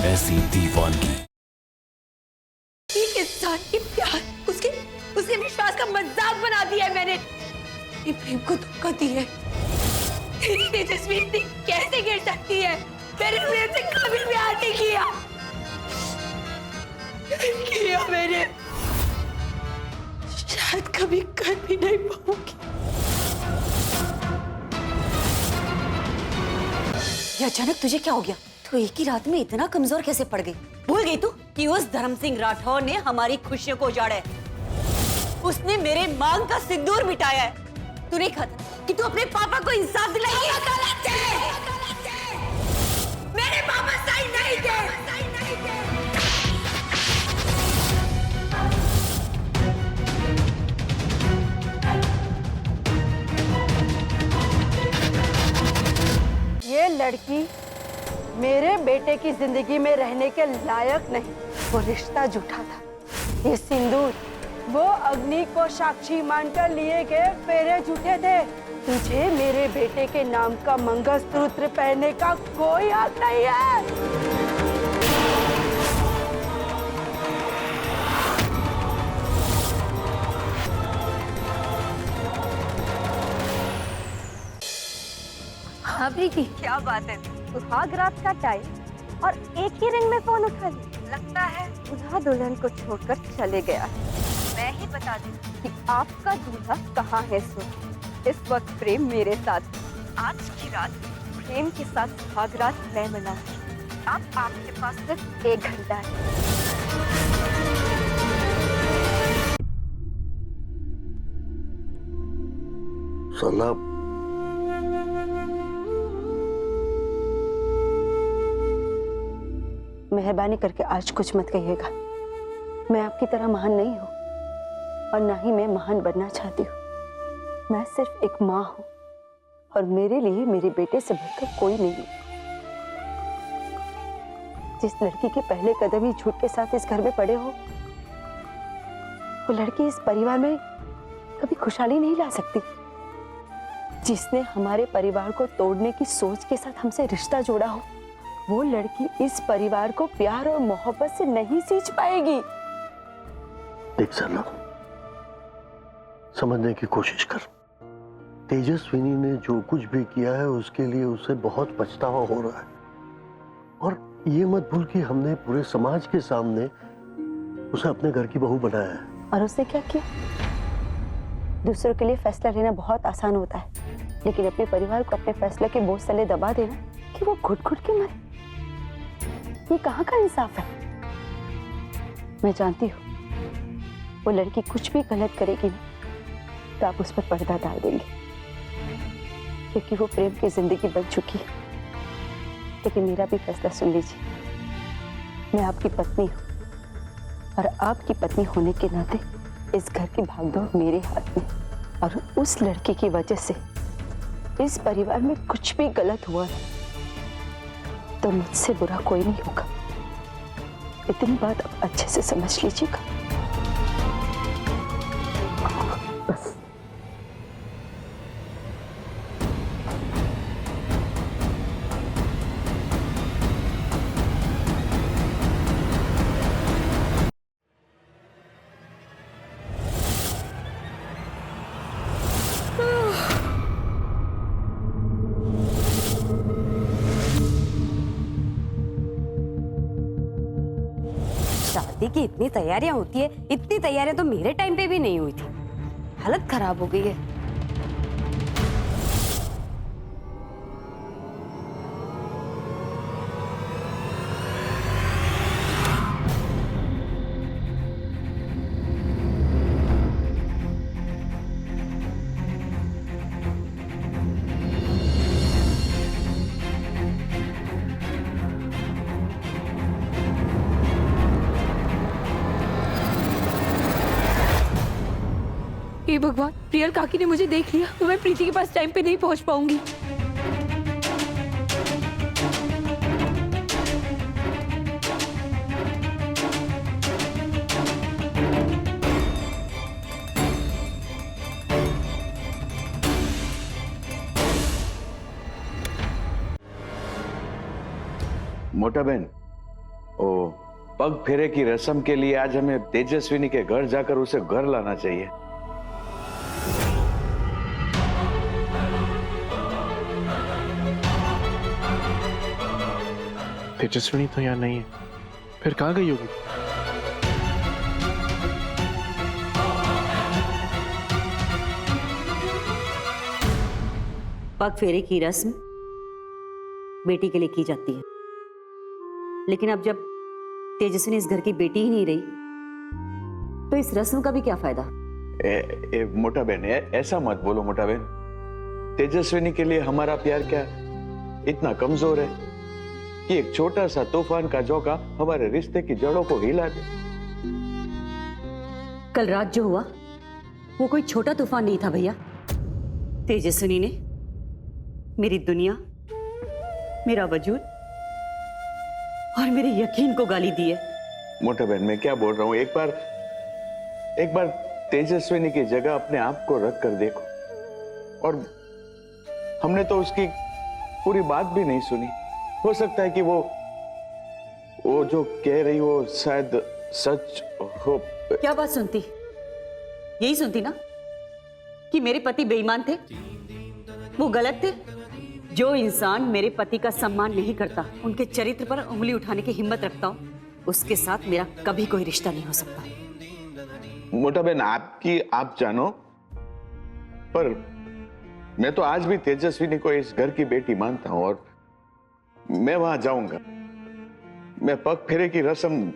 ऐसी दीवानगी। एक इंसान की प्यार उसके विश्वास का मजाक बना दिया है मैंने। ये प्रेम को धोखा दिया है। तेरी तेजस्वी इतनी कैसे गिर सकती है? मैंने प्रेम से कभी प्यार नहीं किया मैंने, शायद कभी कर भी नहीं पाऊंगी। ये अचानक तुझे क्या हो गया? तो एक ही रात में इतना कमजोर कैसे पड़ गई? भूल गई तू कि उस धर्म सिंह राठौर ने हमारी खुशियों को उजाड़ा है। उसने मेरे मांग का सिंदूर मिटाया है। तू नहीं खाता कि तू अपने पापा को इंसाफ दिलाएगी? गलत है। मेरे पापा सही नहीं थे। ये लड़की मेरे बेटे की जिंदगी में रहने के लायक नहीं। वो रिश्ता झूठा था। ये सिंदूर वो अग्नि को साक्षी मानकर लिए गए फेरे झूठे थे। तुझे मेरे बेटे के नाम का मंगलसूत्र पहनने का कोई हक नहीं है। हाँ प्रीति, क्या बात है? सुहाग रात का टाइम और एक ही रिंग में फोन उठा लिया। लगता है दूल्हा दुल्हन को छोड़कर चले गया। मैं ही बता दूं कि आपका दूल्हा कहाँ है। सुन, इस वक्त प्रेम मेरे साथ। आज की रात प्रेम के साथ सुहाग रात मैं मनाऊंगी। अब आपके पास सिर्फ 1 घंटा है। साला मेहरबानी करके आज कुछ मत कहिएगा। मैं आपकी तरह महान नहीं हूँ और ना ही मैं महान बनना चाहती हूँ। मैं सिर्फ एक माँ हूँ और मेरे लिए मेरे बेटे से बढ़कर कोई नहीं है। जिस लड़की के पहले कदम ही झूठ के साथ इस घर में पड़े हो, वो लड़की इस परिवार में कभी खुशहाली नहीं ला सकती। जिसने हमारे परिवार को तोड़ने की सोच के साथ हमसे रिश्ता जोड़ा हो, वो लड़की इस परिवार को प्यार और मोहब्बत से नहीं सींच पाएगी। देख सरला, समझने की कोशिश कर। तेजस्विनी ने जो कुछ भी किया है उसके लिए उसे बहुत पछतावा हो रहा है। और ये मत भूल कि हमने पूरे समाज के सामने उसे अपने घर की बहू बनाया है। और उसने क्या किया? दूसरों के लिए फैसला लेना बहुत आसान होता है, लेकिन अपने परिवार को अपने फैसले के बोझ तले दबा देना कि वो घुट घुट के मरे, ये कहाँ का इंसाफ है? मैं जानती हूँ वो लड़की कुछ भी गलत करेगी ना तो आप उस पर पर्दा डाल देंगे, क्योंकि वो प्रेम की जिंदगी बन चुकी है। लेकिन मेरा भी फैसला सुन लीजिए। मैं आपकी पत्नी हूँ और आपकी पत्नी होने के नाते इस घर की भागदौड़ मेरे हाथ में। और उस लड़की की वजह से इस परिवार में कुछ भी गलत हुआ तो मुझसे बुरा कोई नहीं होगा। इतनी बात आप अच्छे से समझ लीजिएगा। बस। शादी की इतनी तैयारियां होती है, इतनी तैयारियां तो मेरे टाइम पे भी नहीं हुई थी। हालत खराब हो गई है। हे भगवान, प्रियल काकी ने मुझे देख लिया तो मैं प्रीति के पास टाइम पे नहीं पहुंच पाऊंगी। मोटा बहन, ओ, पग फेरे की रस्म के लिए आज हमें तेजस्विनी के घर जाकर उसे घर लाना चाहिए। तेजस्विनी तो यहाँ नहीं है, फिर कहाँ गई होगी? पग फेरे की रस्म बेटी के लिए की जाती है, लेकिन अब जब तेजस्विनी इस घर की बेटी ही नहीं रही तो इस रस्म का भी क्या फायदा? मोटा बहन, ऐसा मत बोलो मोटा बहन। तेजस्विनी के लिए हमारा प्यार क्या इतना कमजोर है कि एक छोटा सा तूफान का झोंका हमारे रिश्ते की जड़ों को हिला दे। कल रात जो हुआ वो कोई छोटा तूफान नहीं था भैया। तेजस्विनी ने मेरी दुनिया, मेरा वजूद और मेरे यकीन को गाली दी है। मोटा बहन, मैं क्या बोल रहा हूं, एक बार तेजस्विनी की जगह अपने आप को रख कर देखो। और हमने तो उसकी पूरी बात भी नहीं सुनी। हो सकता है कि वो जो कह रही हो शायद सच हो। क्या बात सुनती? यही सुनती ना कि मेरे पति बेईमान थे, वो गलत थे। जो इंसान मेरे पति का सम्मान नहीं करता, उनके चरित्र पर उंगली उठाने की हिम्मत रखता हो, उसके साथ मेरा कभी कोई रिश्ता नहीं हो सकता। मोटा बहन, आप जानो, पर मैं तो आज भी तेजस्विनी को इस घर की बेटी मानता हूं और मैं वहां जाऊंगा। मैं पग फेरे की रस्म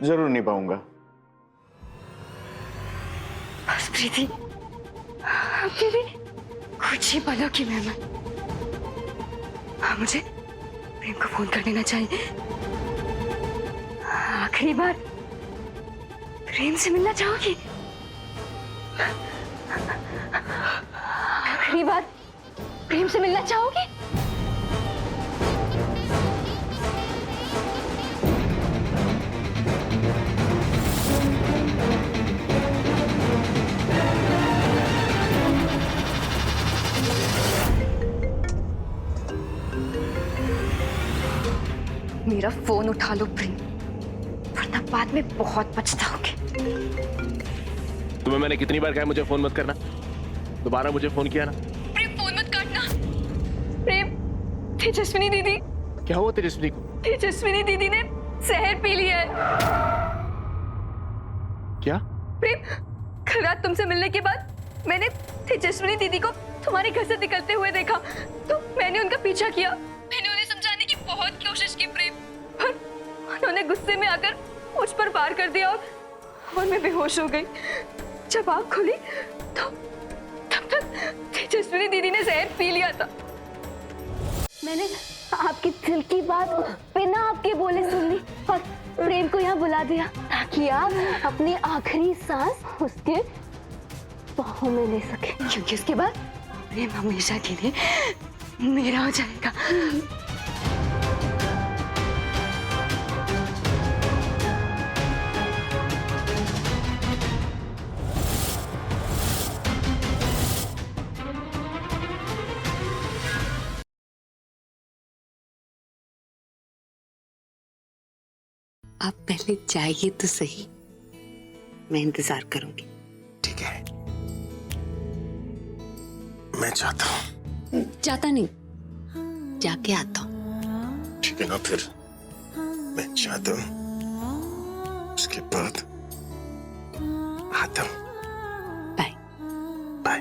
जरूर निभाऊंगा। बस प्रीति, प्रीति कुछ ही पलों की मेहमान। हाँ, मुझे प्रेम को फोन कर देना चाहिए। आखिरी बार प्रेम से मिलना चाहोगी? आखिरी बार प्रेम से मिलना चाहोगी? मेरा फोन उठा लो प्रेम, वरना बाद में बहुत पछताओगे। तुम्हें मैंने कितनी बार कहा मुझे फोन मत करना? दोबारा मुझे फोन किया ना। प्रेम फोन मत काटना। प्रेम, तेजस्विनी दीदी। क्या हुआ तेजस्विनी को? तेजस्विनी दीदी ने जहर पी लिया है। क्या? प्रेम, कल रात तुमसे मिलने के बाद मैंने तेजस्विनी दीदी को तुम्हारे घर से निकलते हुए देखा, तो मैंने उनका पीछा किया। मैंने उन्हें समझाने की बहुत कोशिश की प्रेम, पर उन्होंने गुस्से में आकर मुझ पर वार कर दिया और मैं बेहोश हो गई। जब आँख खुली तो तब तक तेजस्विनी दीदी ने जहर पी लिया था। मैंने आपकी दिल की बात बिना आपके बोले सुन ली और प्रेम को यहाँ बुला दिया ताकि आप अपनी आखिरी सांस उसके बाहों में ले सके, क्योंकि उसके बाद प्रेम हमेशा के लिए मेरा हो जाएगा। आप पहले जाइए तो सही, मैं इंतजार करूंगी। ठीक है, मैं चाहता हूँ। जाता नहीं, जाके आता हूँ। ठीक है ना, फिर मैं चाहता हूँ, उसके बाद आता हूँ। Bye bye.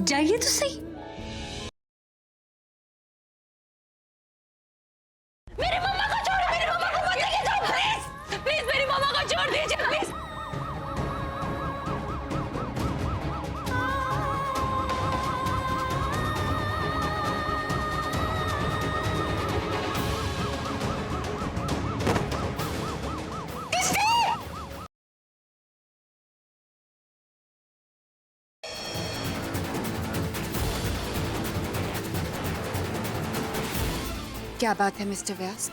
जाइए तो सही। क्या बात है मिस्टर व्यास?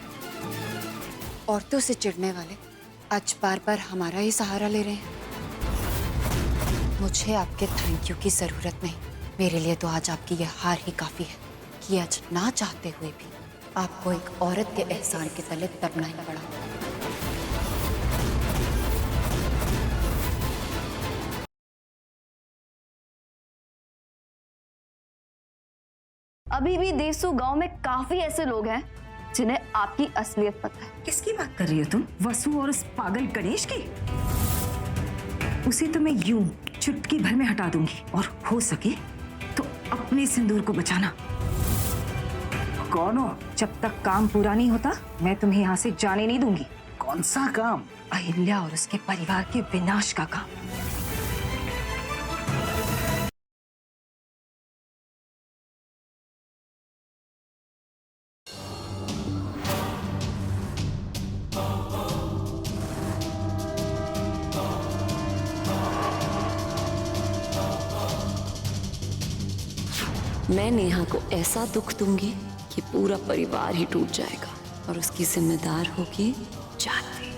औरतों से चिढ़ने वाले आज बार बार हमारा ही सहारा ले रहे हैं। मुझे आपके थैंक यू की जरूरत नहीं। मेरे लिए तो आज आपकी यह हार ही काफी है कि आज ना चाहते हुए भी आपको एक औरत के एहसान के तले दबना ही पड़ा। अभी भी देसू गांव में काफी ऐसे लोग हैं जिन्हें आपकी असलियत पता है। किसकी बात कर रही हो तुम? वसु और उस पागल गणेश की? उसे तो मैं यूं चुटकी भर में हटा दूंगी, और हो सके तो अपने सिंदूर को बचाना। कौन हो? जब तक काम पूरा नहीं होता मैं तुम्हें यहाँ से जाने नहीं दूंगी। कौन सा काम? अहिल्या और उसके परिवार के विनाश का काम। मैं नेहा को ऐसा दुख दूंगी कि पूरा परिवार ही टूट जाएगा, और उसकी जिम्मेदार होगी जाति।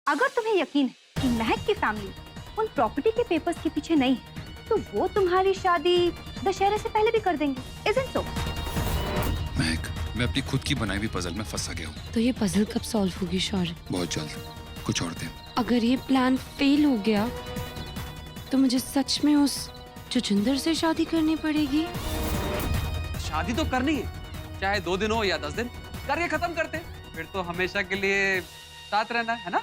अगर तुम्हें यकीन है कि महक की फैमिली उन प्रॉपर्टी के पेपर्स के पीछे नहीं है, तो वो तुम्हारी शादी दशहरे से पहले भी कर देंगे, isn't so? महक, मैं अपनी खुद की बनाई हुई पजल में फंसा गया हूँ। तो ये पजल कब सॉल्व होगी शौर्य? बहुत जल्द। कुछ और दिन। अगर ये प्लान फेल हो गया तो मुझे सच में उस जुजिंदर से शादी करनी पड़ेगी। शादी तो करनी है, चाहे 2 दिन हो या 10 दिन, करके खत्म करते हैं। फिर तो हमेशा के लिए साथ रहना है ना?